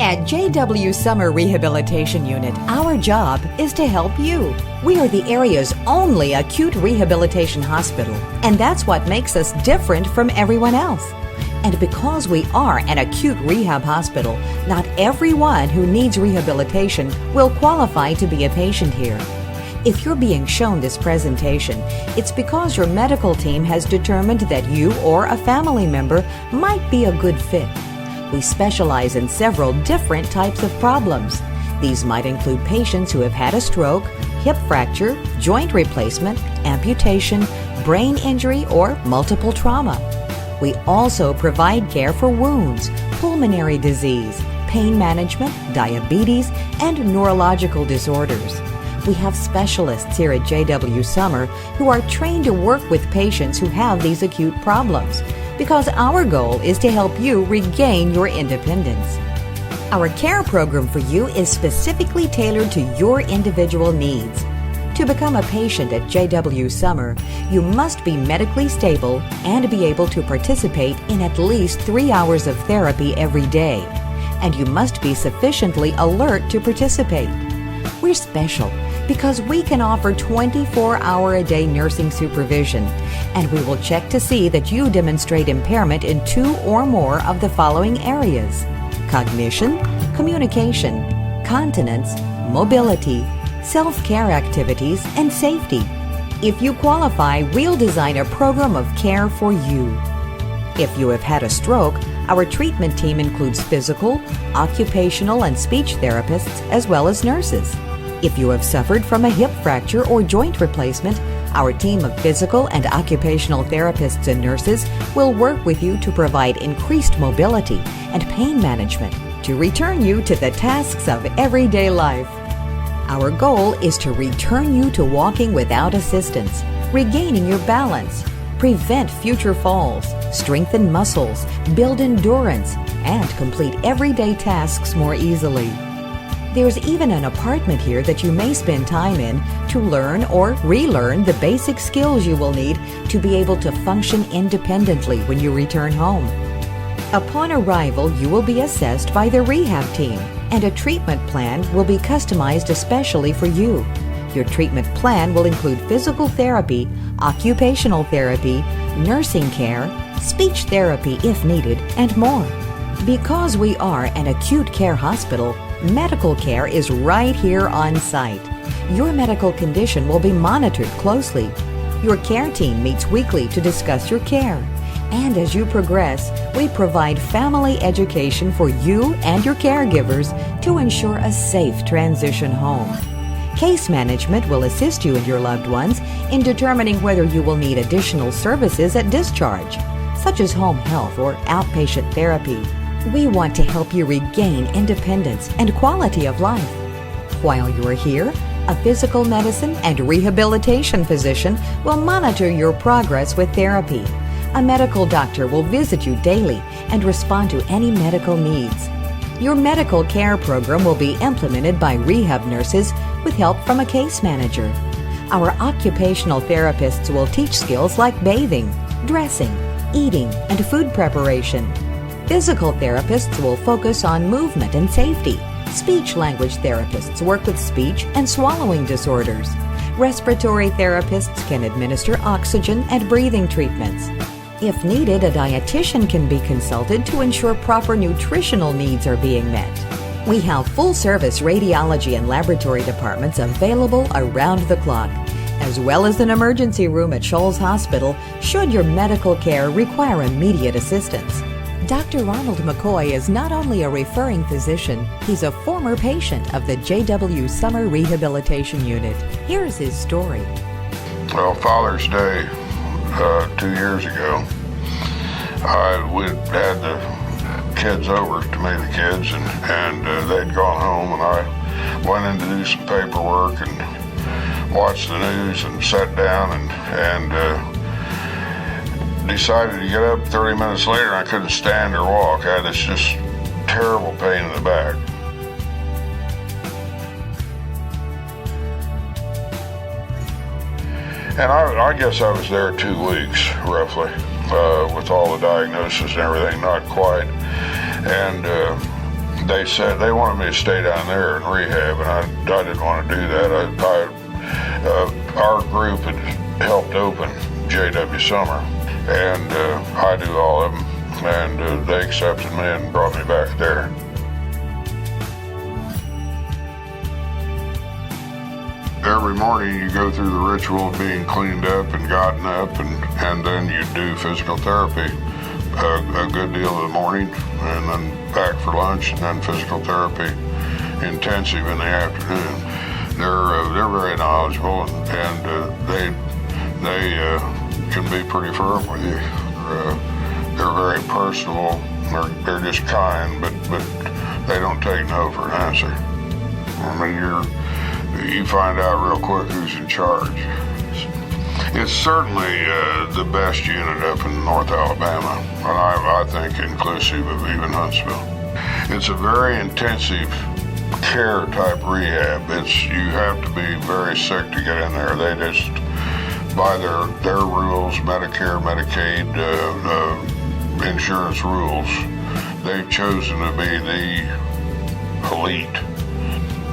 At JW Sommer Rehabilitation Unit, our job is to help you. We are the area's only acute rehabilitation hospital, and that's what makes us different from everyone else. And because we are an acute rehab hospital, not everyone who needs rehabilitation will qualify to be a patient here. If you're being shown this presentation, it's because your medical team has determined that you or a family member might be a good fit. We specialize in several different types of problems. These might include patients who have had a stroke, hip fracture, joint replacement, amputation, brain injury, or multiple trauma. We also provide care for wounds, pulmonary disease, pain management, diabetes, and neurological disorders. We have specialists here at JW Sommer who are trained to work with patients who have these acute problems, because our goal is to help you regain your independence. Our care program for you is specifically tailored to your individual needs. To become a patient at JW Sommer, you must be medically stable and be able to participate in at least 3 hours of therapy every day. And you must be sufficiently alert to participate. We're special because we can offer 24-hour-a-day nursing supervision, and we will check to see that you demonstrate impairment in 2 or more of the following areas: cognition, communication, continence, mobility, self-care activities, and safety. If you qualify, we'll design a program of care for you. If you have had a stroke, our treatment team includes physical, occupational, and speech therapists, as well as nurses. If you have suffered from a hip fracture or joint replacement, our team of physical and occupational therapists and nurses will work with you to provide increased mobility and pain management to return you to the tasks of everyday life. Our goal is to return you to walking without assistance, regaining your balance, prevent future falls, strengthen muscles, build endurance, and complete everyday tasks more easily. There's even an apartment here that you may spend time in to learn or relearn the basic skills you will need to be able to function independently when you return home. Upon arrival, you will be assessed by the rehab team, and a treatment plan will be customized especially for you. Your treatment plan will include physical therapy, occupational therapy, nursing care, speech therapy if needed, and more. Because we are an acute care hospital, medical care is right here on site. Your medical condition will be monitored closely. Your care team meets weekly to discuss your care. And as you progress, we provide family education for you and your caregivers to ensure a safe transition home. Case management will assist you and your loved ones in determining whether you will need additional services at discharge, such as home health or outpatient therapy. We want to help you regain independence and quality of life. While you are here, a physical medicine and rehabilitation physician will monitor your progress with therapy. A medical doctor will visit you daily and respond to any medical needs. Your medical care program will be implemented by rehab nurses with help from a case manager. Our occupational therapists will teach skills like bathing, dressing, eating, and food preparation. Physical therapists will focus on movement and safety. Speech-language therapists work with speech and swallowing disorders. Respiratory therapists can administer oxygen and breathing treatments. If needed, a dietitian can be consulted to ensure proper nutritional needs are being met. We have full-service radiology and laboratory departments available around the clock, as well as an emergency room at Shoals Hospital should your medical care require immediate assistance. Dr. Ronald McCoy is not only a referring physician, he's a former patient of the JW Sommer Rehabilitation Unit. Here's his story. Well, Father's Day 2 years ago, we had the kids over to meet the kids, and they'd gone home, and I went in to do some paperwork and watched the news and sat down and decided to get up. 30 minutes later, and I couldn't stand or walk. I had this just terrible pain in the back. And I guess I was there 2 weeks, roughly, with all the diagnosis and everything, not quite. And they said they wanted me to stay down there in rehab, and I didn't want to do that. Our group had helped open J.W. Sommer, and I do all of them, and they accepted me and brought me back there. Every morning you go through the ritual of being cleaned up and gotten up, and then you do physical therapy a good deal of the morning, and then back for lunch, and then physical therapy intensive in the afternoon. They're very knowledgeable, and they can be pretty firm with you. They're very personable. They're just kind, but they don't take no for an answer. I mean, you find out real quick who's in charge. It's certainly the best unit up in North Alabama, and I think inclusive of even Huntsville. It's a very intensive care type rehab. You have to be very sick to get in there. They just, by their rules, Medicare, Medicaid, insurance rules, they've chosen to be the elite.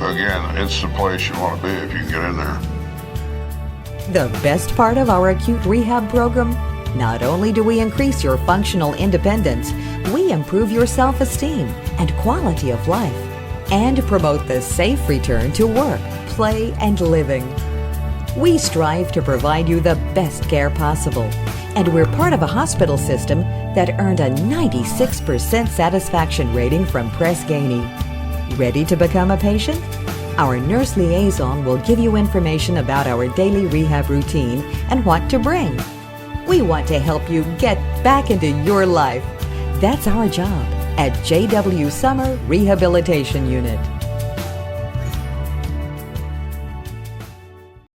Again, it's the place you want to be if you can get in there. The best part of our acute rehab program? Not only do we increase your functional independence, we improve your self-esteem and quality of life, and promote the safe return to work, play, and living. We strive to provide you the best care possible, and we're part of a hospital system that earned a 96% satisfaction rating from Press Ganey. Ready to become a patient? Our nurse liaison will give you information about our daily rehab routine and what to bring. We want to help you get back into your life. That's our job at J.W. Sommer Rehabilitation Unit.